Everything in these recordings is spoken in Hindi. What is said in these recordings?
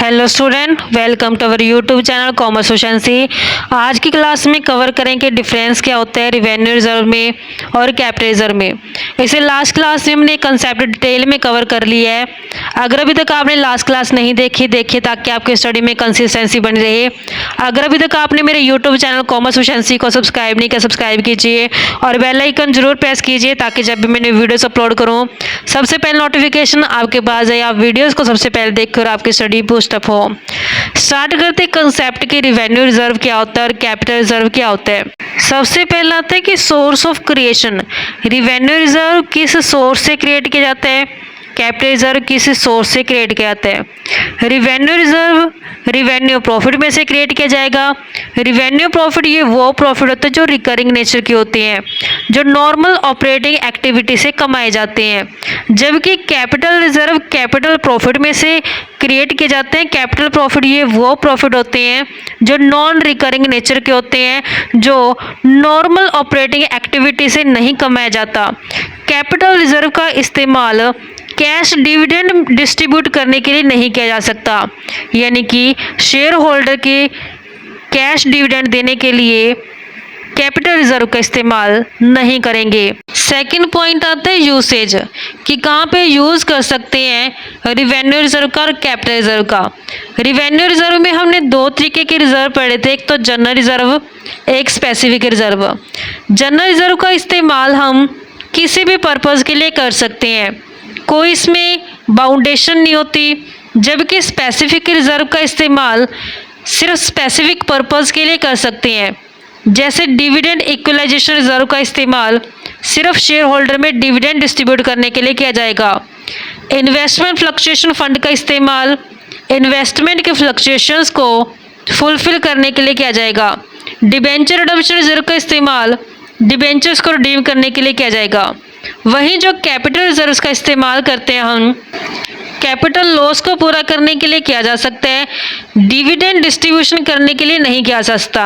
Hello student, welcome to our YouTube channel Commerce Efficiency. आज की क्लास में कवर करेंगे डिफरेंस क्या होता है रिवेन्यू रिजर्व में और कैपिटल रिजर्व में। इसे लास्ट क्लास में हमने कंसेप्ट डिटेल में कवर कर लिया है। अगर अभी तक आपने लास्ट क्लास नहीं देखिए ताकि आपके स्टडी में कंसिस्टेंसी बनी रहे। अगर अभी तक आपने मेरे यूट्यूब चैनल कॉमर्स एफिशिएंसी को सब्सक्राइब नहीं किया, सब्सक्राइब कीजिए और बेल आइकन जरूर प्रेस कीजिए ताकि जब भी मैंने वीडियोस अपलोड करूँ सबसे पहले नोटिफिकेशन आपके पास आए, आप वीडियोस को सबसे पहले देखकर आपकी स्टडी बूस्टअप हो। स्टार्ट करते कंसेप्ट की रिवेन्यू रिजर्व क्या होता है और कैपिटल रिजर्व क्या होता है। सबसे पहला आता है कि source of creation. Revenue reserve किस सोर्स से क्रिएट किया जाता है, कैपिटल रिजर्व किस सोर्स से क्रिएट किया जाता है। रिवेन्यू रिजर्व रिवेन्यू प्रॉफिट में से क्रिएट किया जाएगा। रिवेन्यू प्रॉफिट ये वो प्रॉफिट होते हैं जो रिकरिंग नेचर के होते हैं, जो नॉर्मल ऑपरेटिंग एक्टिविटी से कमाए जाते हैं, जबकि कैपिटल रिजर्व कैपिटल प्रॉफिट में से क्रिएट किए जाते हैं। कैपिटल प्रॉफिट ये वो प्रॉफिट होते हैं जो नॉन रिकरिंग नेचर के होते हैं, जो नॉर्मल ऑपरेटिंग एक्टिविटी से नहीं कमाया जाता। कैपिटल रिजर्व का इस्तेमाल कैश डिविडेंड डिस्ट्रीब्यूट करने के लिए नहीं किया जा सकता, यानी कि शेयर होल्डर के कैश डिविडेंड देने के लिए कैपिटल रिजर्व का इस्तेमाल नहीं करेंगे। सेकंड पॉइंट आता है यूसेज, कि कहाँ पे यूज़ कर सकते हैं रिवेन्यू रिजर्व का और कैपिटल रिजर्व का। रिवेन्यू रिजर्व में हमने दो तरीके के रिजर्व पढ़े थे, एक तो जनरल रिजर्व, एक स्पेसिफिक रिजर्व। जनरल रिजर्व का इस्तेमाल हम किसी भी पर्पज़ के लिए कर सकते हैं, कोई इसमें बाउंडेशन नहीं होती, जबकि स्पेसिफिक रिजर्व का इस्तेमाल सिर्फ स्पेसिफिक पर्पज़ के लिए कर सकते हैं। जैसे डिविडेंड इक्वलाइजेशन रिजर्व का इस्तेमाल सिर्फ शेयर होल्डर में डिविडेंड डिस्ट्रीब्यूट करने के लिए किया जाएगा। इन्वेस्टमेंट फ्लक्चुएशन फंड का इस्तेमाल इन्वेस्टमेंट के फ्लक्चुएशंस को फुलफिल करने के लिए किया जाएगा। डिबेंचर रिडम्पशन रिजर्व का इस्तेमाल डिबेंचर्स को रिडीम करने के लिए किया जाएगा। वहीं जो कैपिटल रिजर्व्स का इस्तेमाल करते हैं हम कैपिटल लॉस को पूरा करने के लिए किया जा सकता है, डिविडेंड डिस्ट्रीब्यूशन करने के लिए नहीं किया जा सकता।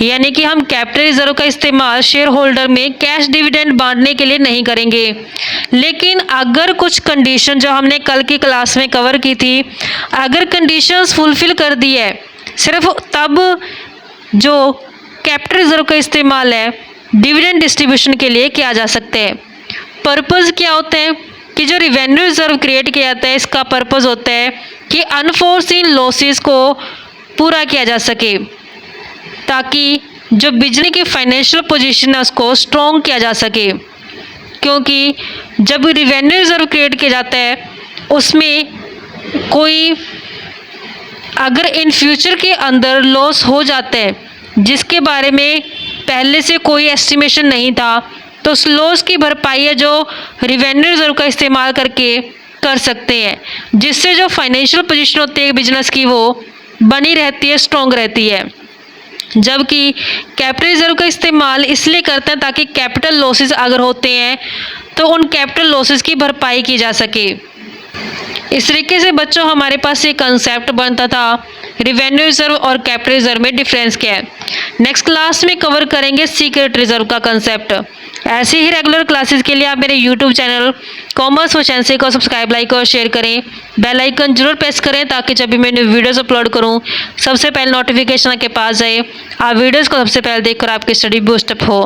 यानी कि हम कैपिटल रिजर्व का इस्तेमाल शेयर होल्डर में कैश डिविडेंड बांटने के लिए नहीं करेंगे। लेकिन अगर कुछ कंडीशन जो हमने कल की क्लास में कवर की थी, अगर कंडीशंस फुलफिल कर दी है, सिर्फ तब जो कैपिटल रिजर्व का इस्तेमाल है डिविडेंड डिस्ट्रीब्यूशन के लिए किया जा सकता है। पर्पज़ क्या होता है कि जो रिवेन्यू रिजर्व क्रिएट किया जाता है, इसका पर्पज़ होता है कि अनफोर्सिन लॉसेस को पूरा किया जा सके, ताकि जो बिजनेस की फाइनेंशियल पोजीशन है उसको स्ट्रॉन्ग किया जा सके। क्योंकि जब रिवेन्यू रिजर्व क्रिएट किया जाता है उसमें कोई अगर इन फ्यूचर के अंदर लॉस हो जाता है जिसके बारे में पहले से कोई एस्टिमेशन नहीं था, तो उस लॉस की भरपाई है जो रिवेन्यू रिजर्व का इस्तेमाल करके कर सकते हैं, जिससे जो फाइनेंशियल पोजीशन होती है बिजनेस की वो बनी रहती है, स्ट्रॉन्ग रहती है। जबकि कैपिटल रिजर्व का इस्तेमाल इसलिए करते हैं ताकि कैपिटल लॉसेस अगर होते हैं तो उन कैपिटल लॉसेस की भरपाई की जा सके। इस तरीके से बच्चों हमारे पास एक कंसेप्ट बनता था रिवेन्यू रिजर्व और कैपिटल रिजर्व में डिफरेंस क्या है। नेक्स्ट क्लास में कवर करेंगे सीक्रेट रिजर्व का कंसेप्ट। ऐसे ही रेगुलर क्लासेस के लिए आप मेरे यूट्यूब चैनल कॉमर्स एफिशिएंसी को सब्सक्राइब, लाइक और शेयर करें। बेल आइकन जरूर प्रेस करें ताकि जब भी मैं वीडियोस अपलोड करूं सबसे पहले नोटिफिकेशन आपके पास जाए, आप वीडियोस को सबसे पहले देखकर आपकी स्टडी बूस्टअप हो।